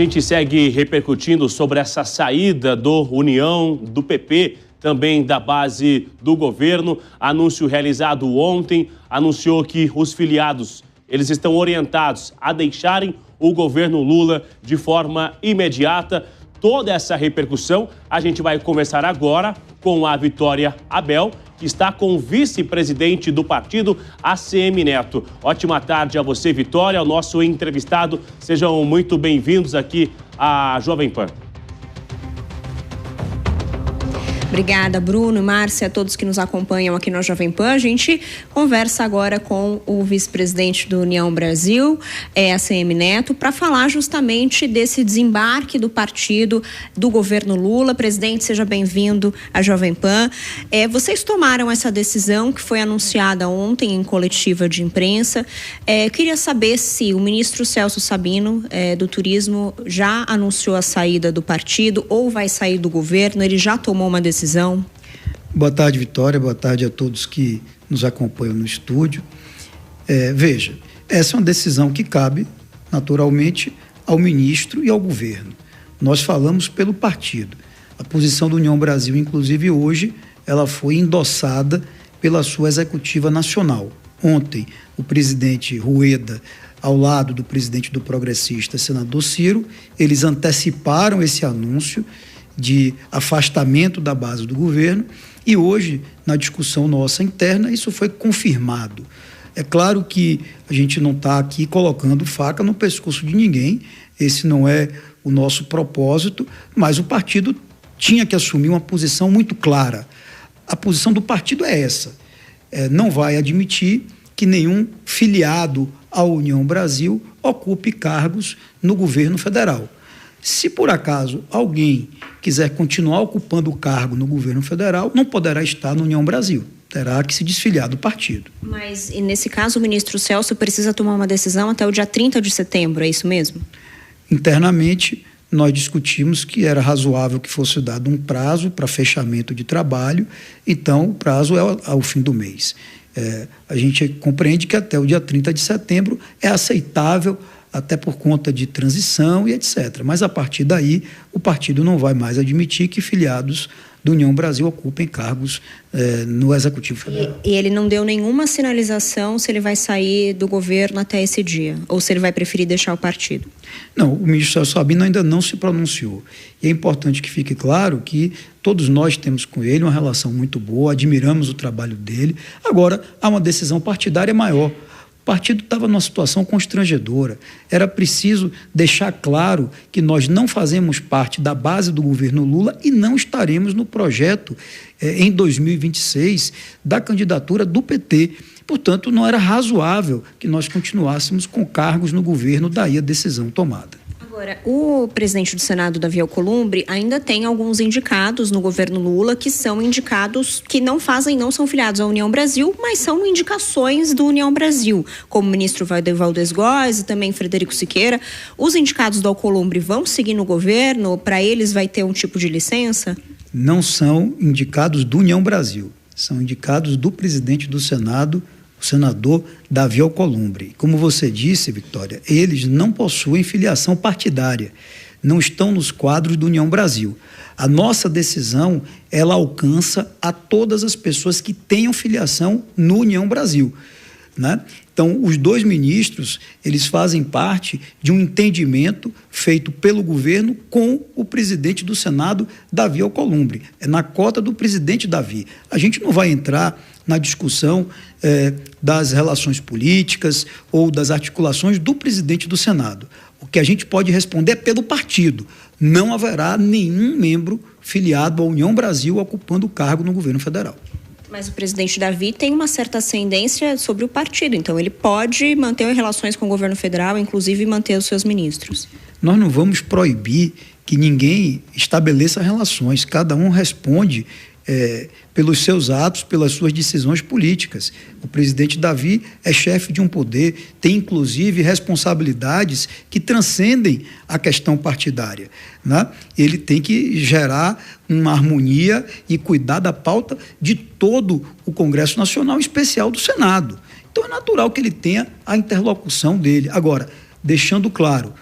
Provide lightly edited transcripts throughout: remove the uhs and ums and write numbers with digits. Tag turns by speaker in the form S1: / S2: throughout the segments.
S1: A gente segue repercutindo sobre essa saída do União, do PP, também da base do governo. Anúncio realizado ontem, anunciou que os filiados, eles estão orientados a deixarem o governo Lula de forma imediata. Toda essa repercussão a gente vai conversar agora com a Vitória Abel, que está com o vice-presidente do partido, ACM Neto. Ótima tarde a você, Vitória, ao nosso entrevistado. Sejam muito bem-vindos aqui à Jovem Pan.
S2: Obrigada, Bruno e Márcia, a todos que nos acompanham aqui no Jovem Pan. A gente conversa agora com o vice-presidente do União Brasil, ACM Neto, para falar justamente desse desembarque do partido do governo Lula. Presidente, seja bem-vindo à Jovem Pan. Vocês tomaram essa decisão que foi anunciada ontem em coletiva de imprensa. Queria saber se o ministro Celso Sabino, do Turismo, já anunciou a saída do partido ou vai sair do governo. Ele já tomou uma decisão?
S3: Boa tarde, Vitória. Boa tarde a todos que nos acompanham no estúdio. Veja, essa é uma decisão que cabe, naturalmente, ao ministro e ao governo. Nós falamos pelo partido. A posição do União Brasil, inclusive hoje, ela foi endossada pela sua executiva nacional. Ontem, o presidente Rueda, ao lado do presidente do Progressista, senador Ciro, eles anteciparam esse anúncio de afastamento da base do governo e hoje, na discussão nossa interna, isso foi confirmado. É claro que a gente não está aqui colocando faca no pescoço de ninguém, esse não é o nosso propósito, mas o partido tinha que assumir uma posição muito clara. A posição do partido é essa, não vai admitir que nenhum filiado à União Brasil ocupe cargos no governo federal. Se por acaso alguém quiser continuar ocupando o cargo no governo federal, não poderá estar na União Brasil, terá que se desfiliar do partido.
S2: Mas, nesse caso, o ministro Celso precisa tomar uma decisão até o dia 30 de setembro, é isso mesmo? Internamente,
S3: nós discutimos que era razoável que fosse dado um prazo para fechamento de trabalho, então o prazo é ao fim do mês. A gente compreende que até o dia 30 de setembro é aceitável, até por conta de transição e etc. Mas a partir daí, o partido não vai mais admitir que filiados do União Brasil ocupem cargos no Executivo Federal.
S2: E ele não deu nenhuma sinalização se ele vai sair do governo até esse dia, ou se ele vai preferir deixar o partido?
S3: Não, o ministro Celso Sabino ainda não se pronunciou. E é importante que fique claro que todos nós temos com ele uma relação muito boa, admiramos o trabalho dele. Agora, há uma decisão partidária maior. O partido estava numa situação constrangedora. Era preciso deixar claro que nós não fazemos parte da base do governo Lula e não estaremos no projeto em 2026 da candidatura do PT. Portanto, não era razoável que nós continuássemos com cargos no governo, daí a decisão tomada.
S2: Agora, o presidente do Senado, Davi Alcolumbre, ainda tem alguns indicados no governo Lula que são indicados que não são filiados à União Brasil, mas são indicações do União Brasil, como o ministro Valdez Góes e também Frederico Siqueira. Os indicados do Alcolumbre vão seguir no governo? Para eles vai ter um tipo de licença?
S3: Não são indicados do União Brasil, são indicados do presidente do Senado, o senador Davi Alcolumbre. Como você disse, Vitória, eles não possuem filiação partidária, não estão nos quadros do União Brasil. A nossa decisão, ela alcança a todas as pessoas que tenham filiação no União Brasil, né? Então, os dois ministros, eles fazem parte de um entendimento feito pelo governo com o presidente do Senado, Davi Alcolumbre. É na cota do presidente Davi. A gente não vai entrar na discussão das relações políticas ou das articulações do presidente do Senado. O que a gente pode responder é pelo partido. Não haverá nenhum membro filiado à União Brasil ocupando o cargo no governo federal.
S2: Mas o presidente Davi tem uma certa ascendência sobre o partido, então ele pode manter relações com o governo federal, inclusive manter os seus ministros.
S3: Nós não vamos proibir que ninguém estabeleça relações, cada um responde pelos seus atos, pelas suas decisões políticas. O presidente Davi é chefe de um poder, tem inclusive responsabilidades que transcendem a questão partidária, né? Ele tem que gerar uma harmonia e cuidar da pauta de todo o Congresso Nacional, em especial do Senado. Então é natural que ele tenha a interlocução dele. Agora, deixando claro,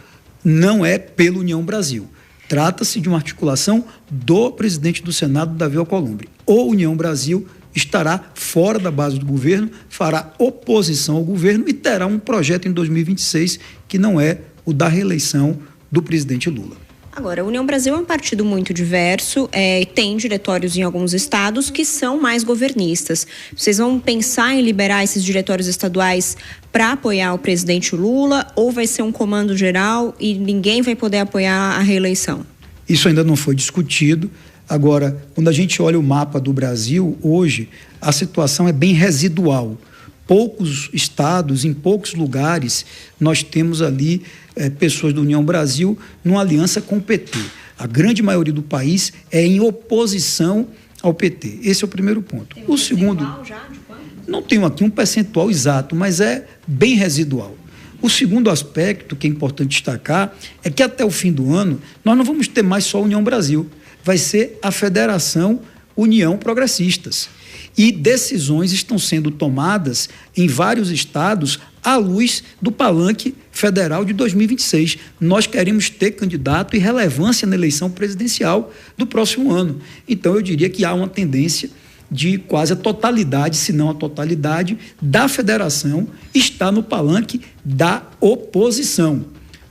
S3: não é pela União Brasil. Trata-se de uma articulação do presidente do Senado, Davi Alcolumbre. O União Brasil estará fora da base do governo, fará oposição ao governo e terá um projeto em 2026 que não é o da reeleição do presidente Lula.
S2: Agora, a União Brasil é um partido muito diverso, tem diretórios em alguns estados que são mais governistas. Vocês vão pensar em liberar esses diretórios estaduais para apoiar o presidente Lula, ou vai ser um comando geral e ninguém vai poder apoiar a reeleição?
S3: Isso ainda não foi discutido. Agora, quando a gente olha o mapa do Brasil, hoje a situação é bem residual. Poucos estados, em poucos lugares, nós temos ali pessoas da União Brasil numa aliança com o PT. A grande maioria do país é em oposição ao PT. Esse é o primeiro ponto.
S2: Tem um percentual já de quanto?
S3: Não tenho aqui um percentual exato, mas é bem residual. O segundo aspecto que é importante destacar é que até o fim do ano nós não vamos ter mais só a União Brasil. Vai ser a Federação União Progressistas. E decisões estão sendo tomadas em vários estados à luz do palanque federal de 2026. Nós queremos ter candidato e relevância na eleição presidencial do próximo ano. Então, eu diria que há uma tendência de quase a totalidade, se não a totalidade, da federação está no palanque da oposição.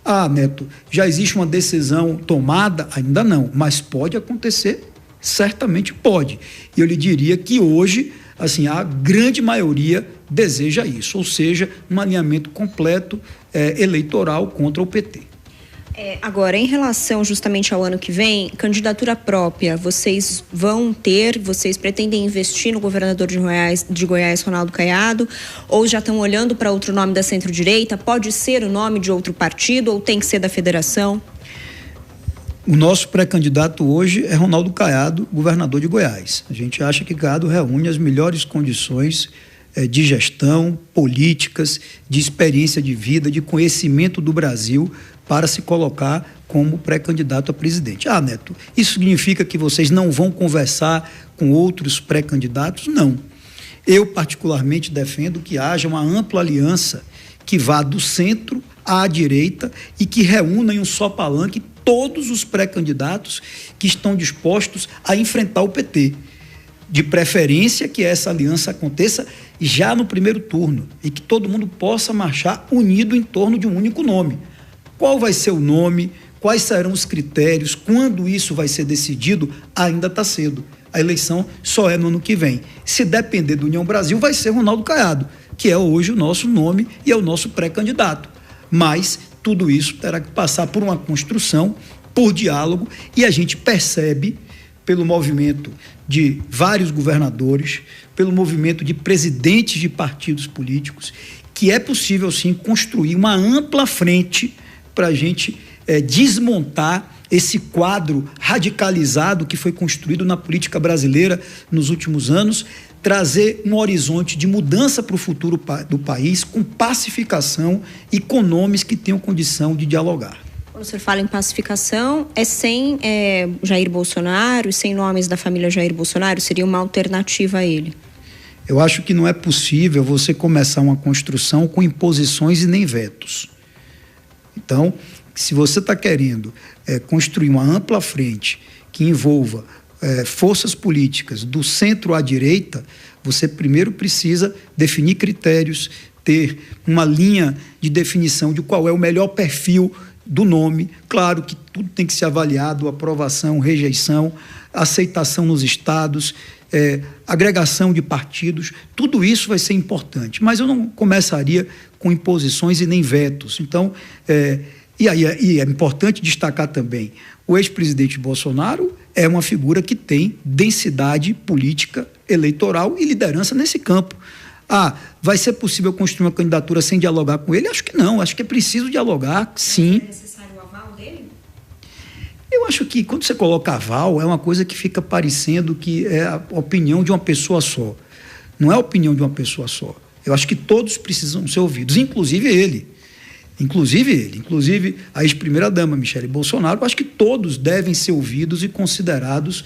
S3: Ah, Neto, já existe uma decisão tomada? Ainda não, mas pode acontecer. Certamente pode. E eu lhe diria que hoje, assim, a grande maioria deseja isso, ou seja, um alinhamento completo eleitoral contra o PT.
S2: Agora, em relação justamente ao ano que vem, candidatura própria, vocês pretendem investir no governador de Goiás, Ronaldo Caiado, ou já estão olhando para outro nome da centro-direita? Pode ser o nome de outro partido ou tem que ser da federação?
S3: O nosso pré-candidato hoje é Ronaldo Caiado, governador de Goiás. A gente acha que Caiado reúne as melhores condições de gestão, políticas, de experiência de vida, de conhecimento do Brasil para se colocar como pré-candidato a presidente. Ah, Neto, isso significa que vocês não vão conversar com outros pré-candidatos? Não. Eu, particularmente, defendo que haja uma ampla aliança que vá do centro à direita e que reúna em um só palanque todos os pré-candidatos que estão dispostos a enfrentar o PT. De preferência que essa aliança aconteça já no primeiro turno e que todo mundo possa marchar unido em torno de um único nome. Qual vai ser o nome? Quais serão os critérios? Quando isso vai ser decidido? Ainda está cedo. A eleição só é no ano que vem. Se depender do União Brasil, vai ser Ronaldo Caiado, que é hoje o nosso nome e é o nosso pré-candidato. Mas tudo isso terá que passar por uma construção, por diálogo, e a gente percebe, pelo movimento de vários governadores, pelo movimento de presidentes de partidos políticos, que é possível, sim, construir uma ampla frente para a gente desmontar esse quadro radicalizado que foi construído na política brasileira nos últimos anos, trazer um horizonte de mudança para o futuro do país, com pacificação e com nomes que tenham condição de dialogar.
S2: Quando o senhor fala em pacificação, é sem Jair Bolsonaro, sem nomes da família Jair Bolsonaro? Seria uma alternativa a ele?
S3: Eu acho que não é possível você começar uma construção com imposições e nem vetos. Então, se você está querendo construir uma ampla frente que envolva forças políticas do centro à direita, você primeiro precisa definir critérios, ter uma linha de definição de qual é o melhor perfil do nome. Claro que tudo tem que ser avaliado, aprovação, rejeição, aceitação nos estados, agregação de partidos, tudo isso vai ser importante, mas eu não começaria com imposições e nem vetos. Então, e é importante destacar também, o ex-presidente Bolsonaro é uma figura que tem densidade política, eleitoral e liderança nesse campo. Vai ser possível construir uma candidatura sem dialogar com ele? Acho que não, acho que é preciso dialogar, sim.
S2: É necessário o aval dele?
S3: Eu acho que quando você coloca aval, é uma coisa que fica parecendo que é a opinião de uma pessoa só. Não é a opinião de uma pessoa só. Eu acho que todos precisam ser ouvidos, inclusive ele. Inclusive a ex-primeira-dama, Michele Bolsonaro. Eu acho que todos devem ser ouvidos e considerados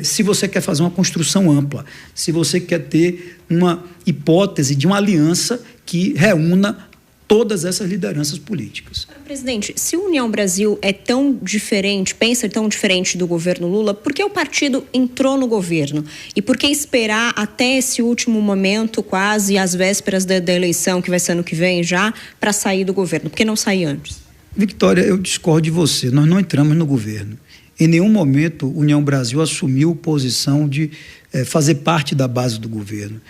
S3: se você quer fazer uma construção ampla, se você quer ter uma hipótese de uma aliança que reúna todas essas lideranças políticas.
S2: Presidente, se o União Brasil é tão diferente, pensa tão diferente do governo Lula, por que o partido entrou no governo? E por que esperar até esse último momento, quase às vésperas da eleição, que vai ser ano que vem já, para sair do governo? Por que não sair antes?
S3: Victória, eu discordo de você. Nós não entramos no governo. Em nenhum momento, a União Brasil assumiu posição de fazer parte da base do governo.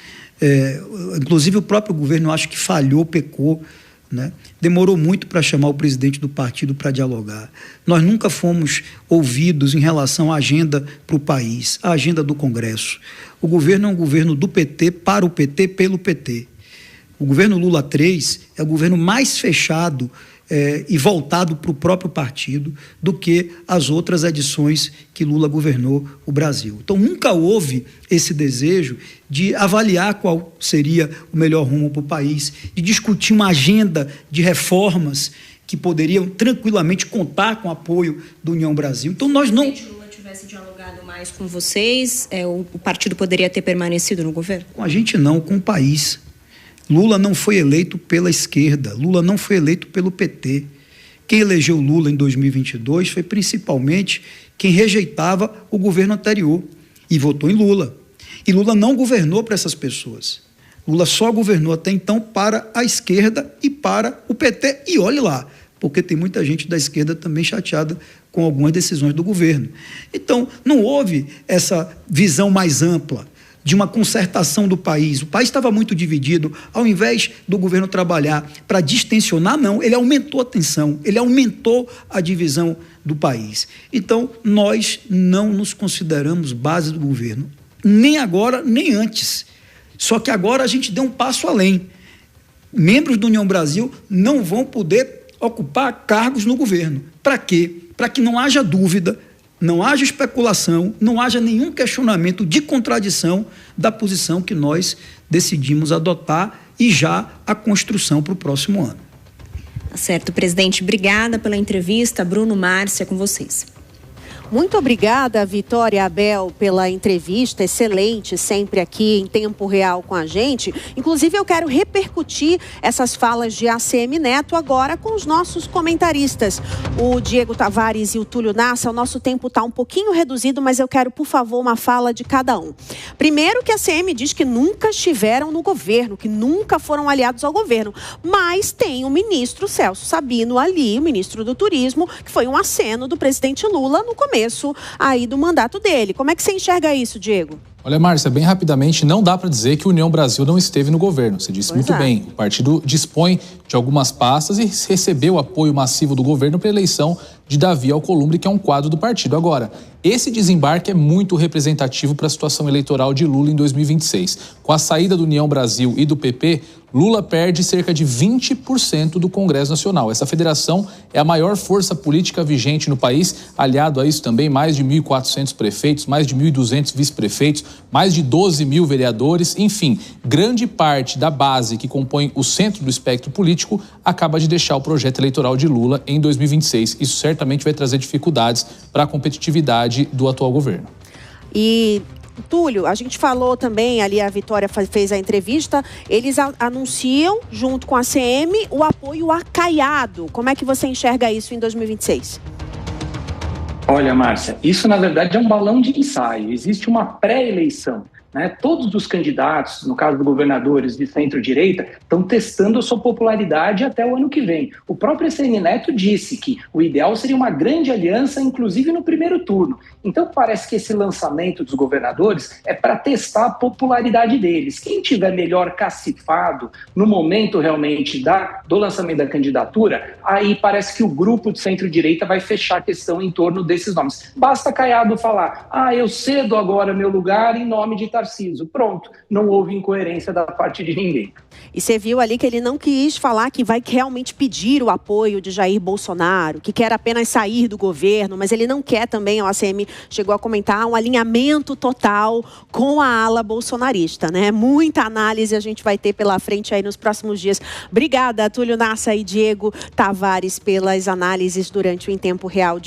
S3: Inclusive, o próprio governo, eu acho que falhou, pecou, né? Demorou muito para chamar o presidente do partido para dialogar. Nós nunca fomos ouvidos em relação à agenda para o país, à agenda do Congresso. O governo é um governo do PT, para o PT, pelo PT. O governo Lula III é o governo mais fechado e voltado para o próprio partido do que as outras edições que Lula governou o Brasil. Então, nunca houve esse desejo de avaliar qual seria o melhor rumo para o país, de discutir uma agenda de reformas que poderiam tranquilamente contar com o apoio da União Brasil. Então, nós não...
S2: Se o Lula tivesse dialogado mais com vocês, o partido poderia ter permanecido no governo?
S3: Com a gente não, com o país. Lula não foi eleito pela esquerda, Lula não foi eleito pelo PT. Quem elegeu Lula em 2022 foi principalmente quem rejeitava o governo anterior e votou em Lula. E Lula não governou para essas pessoas. Lula só governou até então para a esquerda e para o PT. E olhe lá, porque tem muita gente da esquerda também chateada com algumas decisões do governo. Então, não houve essa visão mais ampla de uma concertação do país. O país estava muito dividido. Ao invés do governo trabalhar para distensionar, não, ele aumentou a tensão, ele aumentou a divisão do país. Então, nós não nos consideramos base do governo, nem agora, nem antes. Só que agora a gente deu um passo além. Membros da União Brasil não vão poder ocupar cargos no governo. Para quê? Para que não haja dúvida, não haja especulação, não haja nenhum questionamento de contradição da posição que nós decidimos adotar e já a construção para o próximo ano.
S2: Certo, presidente. Obrigada pela entrevista. Bruno, Márcia, com vocês.
S4: Muito obrigada, Vitória Abel, pela entrevista excelente, sempre aqui em tempo real com a gente. Inclusive, eu quero repercutir essas falas de ACM Neto agora com os nossos comentaristas, o Diego Tavares e o Túlio Nassa. O nosso tempo está um pouquinho reduzido, mas eu quero, por favor, uma fala de cada um. Primeiro, que a ACM diz que nunca estiveram no governo, que nunca foram aliados ao governo, mas tem o ministro Celso Sabino ali, o ministro do Turismo, que foi um aceno do presidente Lula no começo aí do mandato dele. Como é que você enxerga isso, Diego?
S5: Olha, Márcia, bem rapidamente, não dá para dizer que a União Brasil não esteve no governo. Você disse muito bem. O partido dispõe de algumas pastas e recebeu apoio massivo do governo para a eleição de Davi Alcolumbre, que é um quadro do partido. Agora, esse desembarque é muito representativo para a situação eleitoral de Lula em 2026. Com a saída do União Brasil e do PP, Lula perde cerca de 20% do Congresso Nacional. Essa federação é a maior força política vigente no país. Aliado a isso também, mais de 1.400 prefeitos, mais de 1.200 vice-prefeitos, mais de 12 mil vereadores. Enfim, grande parte da base que compõe o centro do espectro político acaba de deixar o projeto eleitoral de Lula em 2026. Isso certamente vai trazer dificuldades para a competitividade do atual governo.
S4: E Túlio, a gente falou também, ali a Vitória fez a entrevista, eles anunciam, junto com a ACM, o apoio a Caiado. Como é que você enxerga isso em 2026?
S6: Olha, Márcia, isso na verdade é um balão de ensaio. Existe uma pré-eleição, né? Todos os candidatos, no caso dos governadores de centro-direita, estão testando a sua popularidade até o ano que vem. O próprio ACM Neto disse que o ideal seria uma grande aliança, inclusive no primeiro turno. Então parece que esse lançamento dos governadores é para testar a popularidade deles. Quem tiver melhor cacifado no momento realmente do lançamento da candidatura, aí parece que o grupo de centro-direita vai fechar a questão em torno desses nomes. Basta Caiado falar, eu cedo agora meu lugar em nome de Tarcísio. Pronto, não houve incoerência da parte de ninguém.
S4: E você viu ali que ele não quis falar que vai realmente pedir o apoio de Jair Bolsonaro, que quer apenas sair do governo, mas ele não quer também, a ACM chegou a comentar, um alinhamento total com a ala bolsonarista, né? Muita análise a gente vai ter pela frente aí nos próximos dias. Obrigada, Túlio Nassa e Diego Tavares, pelas análises durante o Em Tempo Real de hoje.